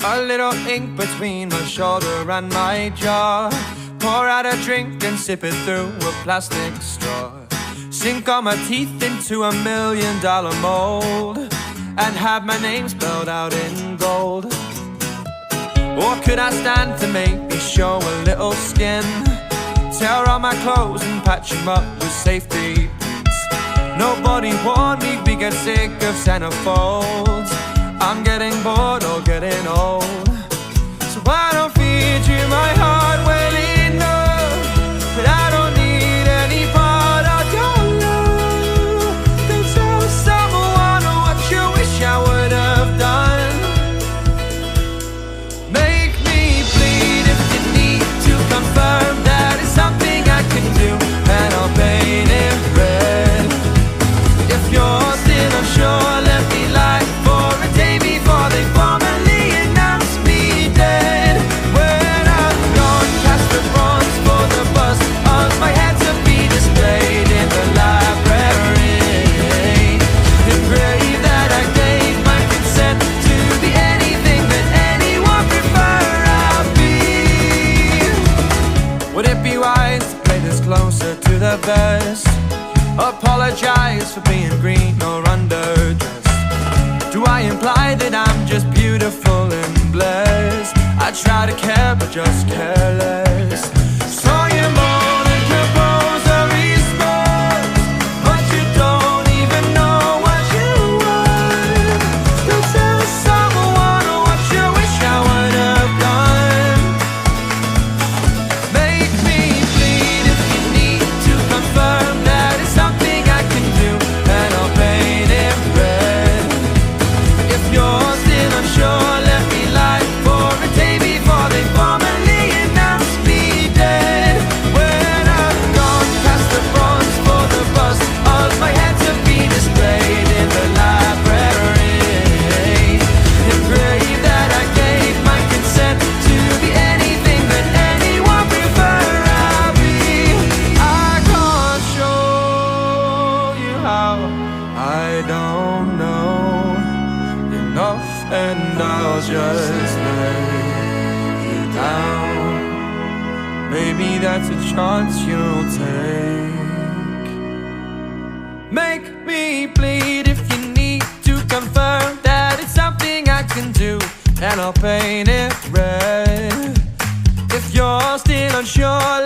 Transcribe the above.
A little ink between my shoulder and my jaw. Pour out a drink and sip it through a plastic straw. Sink all my teeth into $1 million mold and have my name spelled out in gold. Or could I stand to make me show a little skin? Tear all my clothes and patch them up with safety pins. Nobody warned me we get sick of centerfolds. I'm getting bored or getting old, so I don't feed you my heart well enough. But I don't need any part of your love. Then tell someone what you wish I would have done. Make me bleed if you need to confirm that it's something I can do, and I'll paint it red. If you're still unsure, let me lie for a day before they formally announce me dead. When I'm gone, cast the bronze for the bust on my head to be displayed in the library. And pray that I gave my consent to be anything that anyone prefer I'll be. Would it be wise to play this closer to the vest? Apologize for being green or underdressed. Do I imply that I'm just beautiful and blessed? I try to care but just care less. Saw you moan and compose a response, but you don't even know what you want. So tell someone what you wish I would have done. Make me bleed if you need to confirm that it's something I can do, and I'll paint it red. If you're still unsure, let me lie for a day before they formally announce me dead. When I'm gone, cast the bronze for the bust of my head to be displayed in the library. And pray that I gave my consent to be anything that anyone prefer I'll be. I can't show you how I don't know enough, and I'll just let you down. Maybe that's a chance you'll take. Make me bleed if you need to confirm that it's something I can do, and I'll paint it red. If you're still unsure,